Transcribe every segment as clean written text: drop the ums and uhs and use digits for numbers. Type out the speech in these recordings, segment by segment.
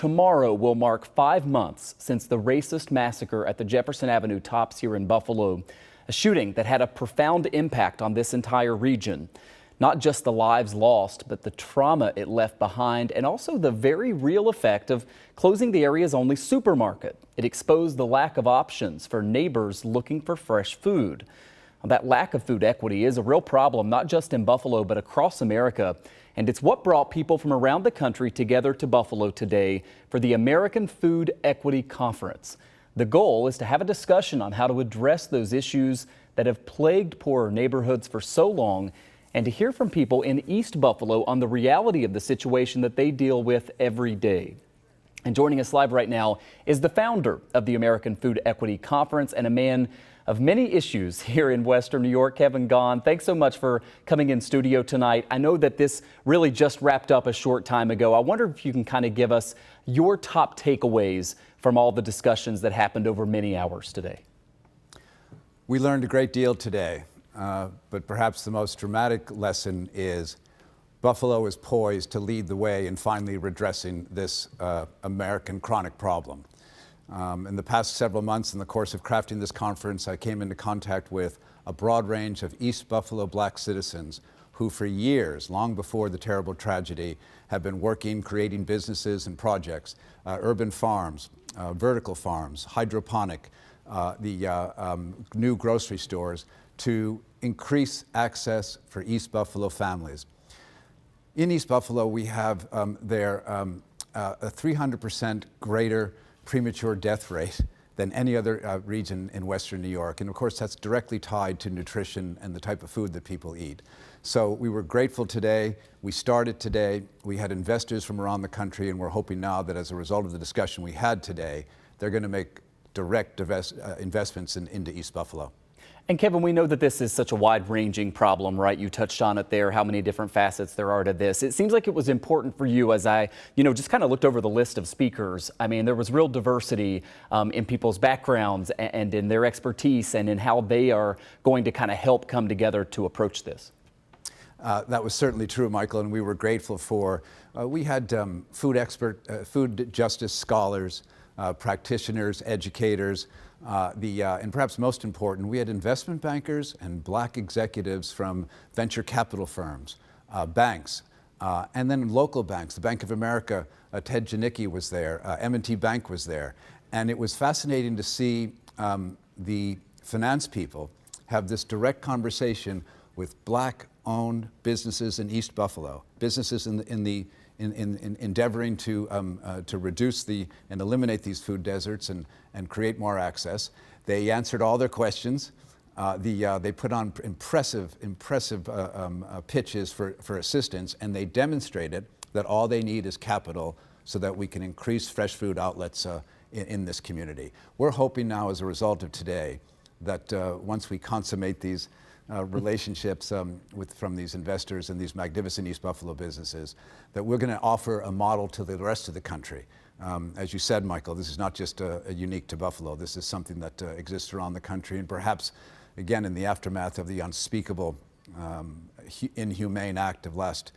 tomorrow will mark 5 months since the racist massacre at the Jefferson Avenue Tops here in Buffalo, a shooting that had a profound impact on this entire region. Not just the lives lost, but the trauma it left behind, and also the very real effect of closing the area's only supermarket. It exposed the lack of options for neighbors looking for fresh food. That lack of food equity is a real problem, not just in Buffalo, but across America. And it's what brought people from around the country together to Buffalo today for the American Food Equity Conference. The goal is to have a discussion on how to address those issues that have plagued poorer neighborhoods for so long, and to hear from people in East Buffalo on the reality of the situation that they deal with every day. And joining us live right now is the founder of the American Food Equity Conference and a man of many issues here in Western New York, Kevin Gaughan. Thanks so much for coming in studio tonight. I know that this really just wrapped up a short time ago. I wonder if you can kind of give us your top takeaways from all the discussions that happened over many hours today. We learned a great deal today, but perhaps the most dramatic lesson is Buffalo is poised to lead the way in finally redressing this American chronic problem. In the past several months, in the course of crafting this conference, I came into contact with a broad range of East Buffalo Black citizens who for years, long before the terrible tragedy, have been working, creating businesses and projects, urban farms, vertical farms, hydroponic, the new grocery stores to increase access for East Buffalo families. In East Buffalo, we have a 300% greater premature death rate than any other region in Western New York. And of course, that's directly tied to nutrition and the type of food that people eat. So we were grateful today. We started today. We had investors from around the country, and we're hoping now that as a result of the discussion we had today, they're going to make direct investments into East Buffalo. And Kevin, we know that this is such a wide-ranging problem, right? You touched on it there, how many different facets there are to this. It seems like it was important for you as I, just kind of looked over the list of speakers. I mean, there was real diversity in people's backgrounds and in their expertise and in how they are going to kind of help come together to approach this. That was certainly true, Michael, and we were grateful for, we had food justice scholars, practitioners, educators, and perhaps most important, we had investment bankers and Black executives from venture capital firms, banks, and then local banks. The Bank of America, Ted Janicki was there, M&T Bank was there. And it was fascinating to see the finance people have this direct conversation with Black-owned businesses in East Buffalo, businesses in endeavoring to reduce and eliminate these food deserts and create more access. They answered all their questions. They put on impressive pitches for assistance, and they demonstrated that all they need is capital so that we can increase fresh food outlets in this community. We're hoping now, as a result of today, that once we consummate these relationships from these investors and these magnificent East Buffalo businesses, that we're going to offer a model to the rest of the country. As you said, Michael, this is not just unique to Buffalo. This is something that exists around the country, and perhaps, again, in the aftermath of the unspeakable, inhumane act of last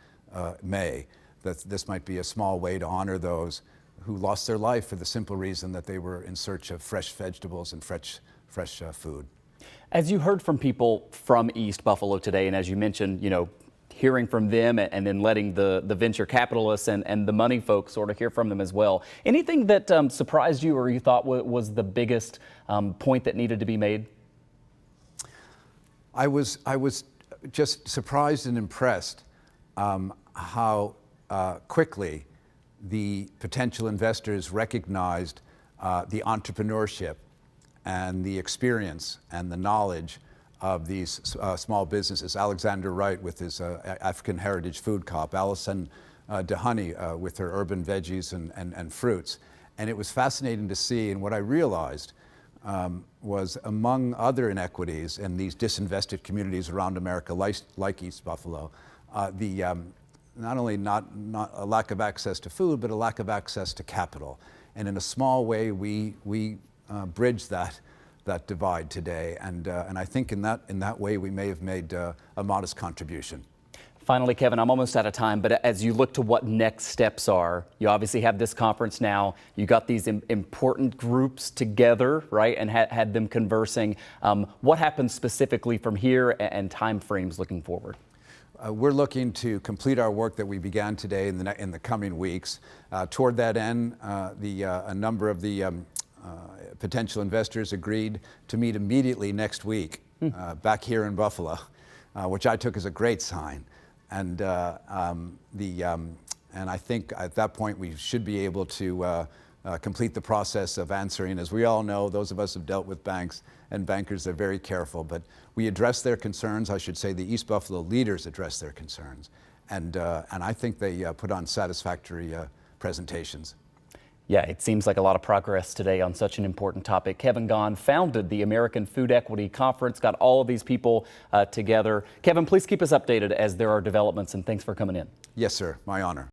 May, that this might be a small way to honor those who lost their life for the simple reason that they were in search of fresh vegetables and fresh food. As you heard from people from East Buffalo today, and as you mentioned, hearing from them and then letting the venture capitalists and the money folks sort of hear from them as well. Anything that surprised you or you thought was the biggest point that needed to be made? I was just surprised and impressed how quickly the potential investors recognized the entrepreneurship and the experience and the knowledge of these small businesses. Alexander Wright with his African Heritage Food Co-op, Allison DeHoney with her urban veggies and fruits. And it was fascinating to see, and what I realized was, among other inequities in these disinvested communities around America, like East Buffalo, not only not a lack of access to food, but a lack of access to capital. And in a small way, we bridge that divide today, and I think in that way we may have made a modest contribution. Finally, Kevin, I'm almost out of time, but as you look to what next steps are, you obviously have this conference now. You got these important groups together, right, and had them conversing. What happens specifically from here and time frames looking forward? We're looking to complete our work that we began today in the coming weeks. Toward that end, a number of the potential investors agreed to meet immediately next week back here in Buffalo, which I took as a great sign. And I think at that point we should be able to complete the process of answering. As we all know, those of us who've dealt with banks and bankers are very careful, but we address their concerns. I should say the East Buffalo leaders address their concerns, and I think they put on satisfactory presentations. Yeah, it seems like a lot of progress today on such an important topic. Kevin Gahn founded the American Food Equity Conference, got all of these people together. Kevin, please keep us updated as there are developments, and thanks for coming in. Yes, sir. My honor.